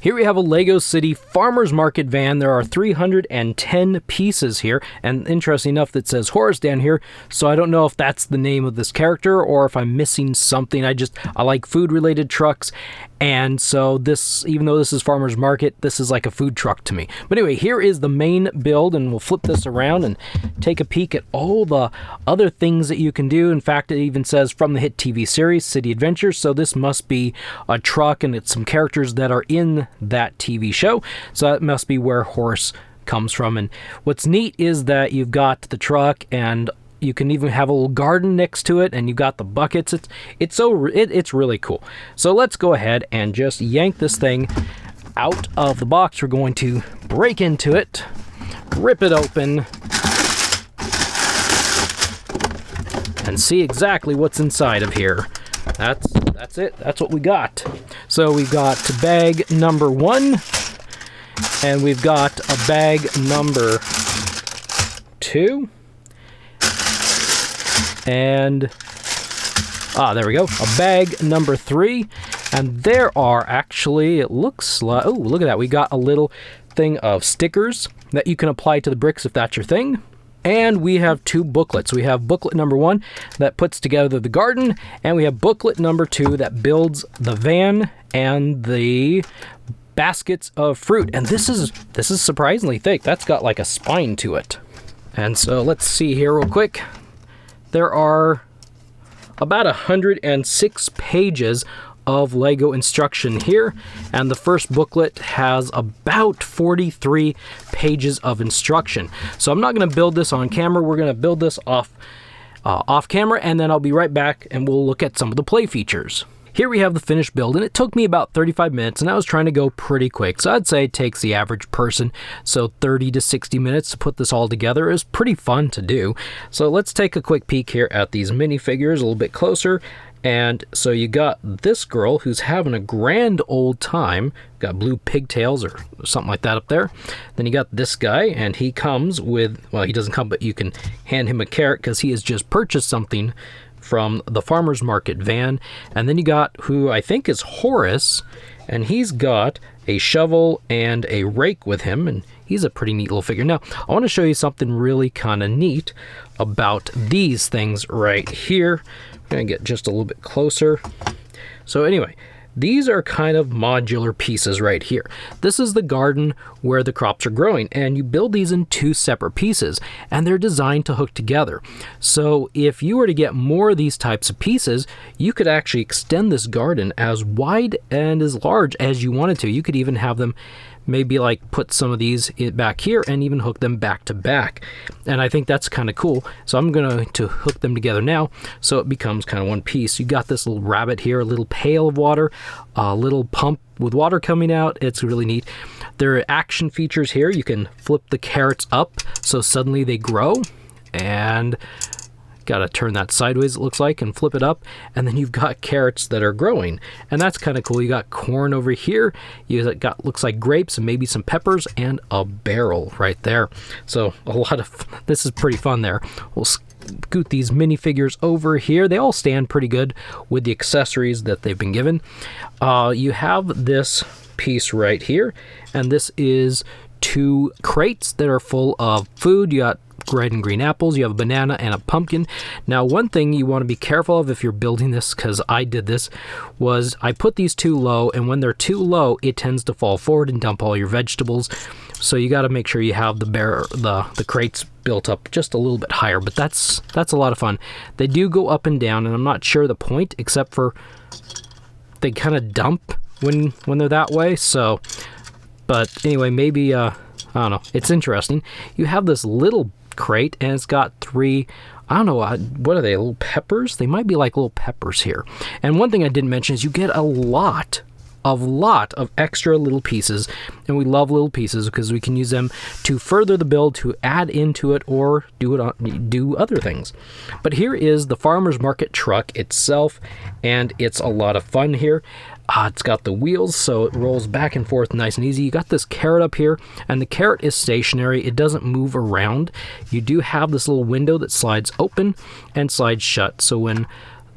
Here we have a Lego City Farmers Market van. There are 310 pieces here, and interesting enough, that says Horace down here, so I don't know if that's the name of this character or if I'm missing something. I like food-related trucks, and so this, even though this is Farmers Market, this is like a food truck to me. But anyway, here is the main build, and we'll flip this around and take a peek at all the other things that you can do. In fact, it even says from the hit TV series, City Adventures, so this must be a truck, and it's some characters that are in that TV show, so that must be where Horace comes from. And what's neat is that you've got the truck, and you can even have a little garden next to it, and you've got the buckets. It's really cool. So let's go ahead and just yank this thing out of the box. We're going to break into it, rip it open, and see exactly what's inside of here. That's it. That's what we got. So we've got bag number 1, and we've got a bag number 2, and there we go, a bag number 3, and there are actually, it looks like, oh, look at that, we got a little thing of stickers that you can apply to the bricks if that's your thing. And we have 2 booklets. We have booklet number 1 that puts together the garden, and we have booklet number 2 that builds the van and the baskets of fruit. And this is surprisingly thick. That's got like a spine to it. And so let's see here real quick. There are about 106 pages of Lego instruction here, and the first booklet has about 43 pages of instruction. So I'm not going to build this on camera. We're going to build this off camera, and then I'll be right back and we'll look at some of the play features. Here we have the finished build, and it took me about 35 minutes, and I was trying to go pretty quick. So I'd say it takes the average person, so 30 to 60 minutes to put this all together. It was pretty fun to do. So let's take a quick peek here at these minifigures a little bit closer. And so you got this girl who's having a grand old time, got blue pigtails or something like that up there. Then you got this guy, and he comes with, well, he doesn't come, but you can hand him a carrot because he has just purchased something from the farmer's market van. And then you got who I think is Horace, and he's got a shovel and a rake with him, and he's a pretty neat little figure. Now, I want to show you something really kind of neat about these things right here. I'm going to get just a little bit closer. So anyway, these are kind of modular pieces right here. This is the garden where the crops are growing, and you build these in 2 separate pieces, and they're designed to hook together. So if you were to get more of these types of pieces, you could actually extend this garden as wide and as large as you wanted to. You could even have them maybe like put some of these back here and even hook them back to back. And I think that's kind of cool. So I'm going to hook them together now so it becomes kind of one piece. You got this little rabbit here, a little pail of water, a little pump with water coming out. It's really neat. There are action features here. You can flip the carrots up so suddenly they grow, and got to turn that sideways, it looks like, and flip it up, and then you've got carrots that are growing, and that's kind of cool. You got corn over here, you got, looks like grapes and maybe some peppers, and a barrel right there. So a lot of, this is pretty fun there. We'll scoot these minifigures over here. They all stand pretty good with the accessories that they've been given. You have this piece right here, and this is 2 crates that are full of food. You got red and green apples, you have a banana and a pumpkin. Now, one thing you want to be careful of if you're building this, because I did this, was I put these too low, and when they're too low, it tends to fall forward and dump all your vegetables. So you got to make sure you have the crates built up just a little bit higher, but that's a lot of fun. They do go up and down, and I'm not sure the point, except for they kind of dump when they're that way. So, but anyway, maybe I don't know, it's interesting. You have this little crate, and it's got 3, I don't know, what are they, little peppers? They might be like little peppers here. And one thing I didn't mention is you get a lot of extra little pieces, and we love little pieces because we can use them to further the build, to add into it, or do other things. But here is the farmer's market truck itself, and it's a lot of fun here. It's got the wheels, so it rolls back and forth nice and easy. You got this carrot up here, and the carrot is stationary. It doesn't move around. You do have this little window that slides open and slides shut. So when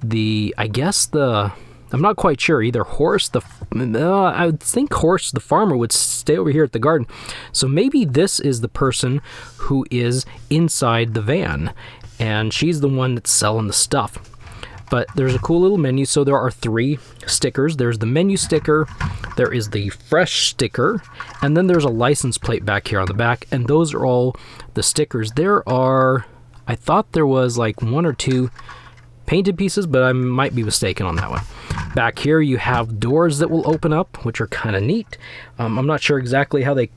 I guess the I'm not quite sure. Either Horace, I would think Horace the farmer would stay over here at the garden. So maybe this is the person who is inside the van, and she's the one that's selling the stuff. But there's a cool little menu. So there are 3 stickers. There's the menu sticker, there is the fresh sticker, and then there's a license plate back here on the back, and those are all the stickers. There are, I thought there was like 1 or 2 painted pieces, but I might be mistaken on that one. Back here you have doors that will open up, which are kind of neat. I'm not sure exactly how they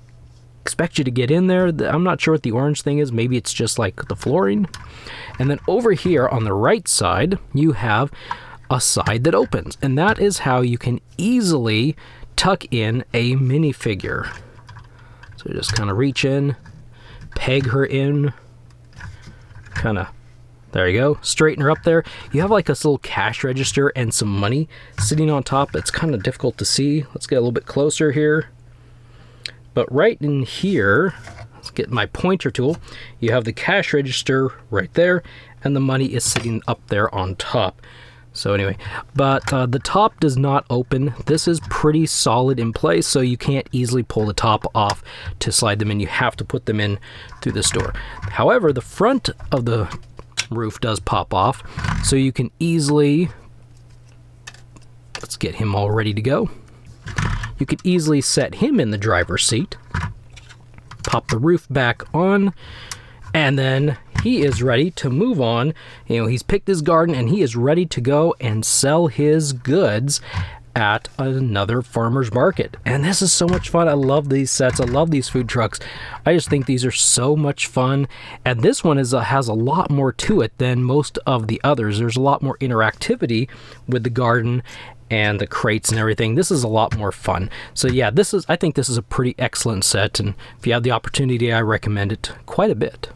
expect you to get in there. I'm not sure what the orange thing is. Maybe it's just like the flooring. And then over here on the right side, you have a side that opens, and that is how you can easily tuck in a minifigure. So just kind of reach in, peg her in, kind of, there you go, straighten her up there. You have like this little cash register and some money sitting on top. It's kind of difficult to see. Let's get a little bit closer here. But right in here, let's get my pointer tool. You have the cash register right there, and the money is sitting up there on top. So anyway, but the top does not open. This is pretty solid in place, so you can't easily pull the top off to slide them in. You have to put them in through this door. However, the front of the roof does pop off, so you can easily, let's get him all ready to go. You can easily set him in the driver's seat, pop the roof back on, and then he is ready to move on. You know, he's picked his garden and he is ready to go and sell his goods at another farmer's market. And this is so much fun. I love these sets. I love these food trucks. I just think these are so much fun. And this one has a lot more to it than most of the others. There's a lot more interactivity with the garden and the crates and everything. This is a lot more fun. So yeah, I think this is a pretty excellent set, and if you have the opportunity, I recommend it quite a bit.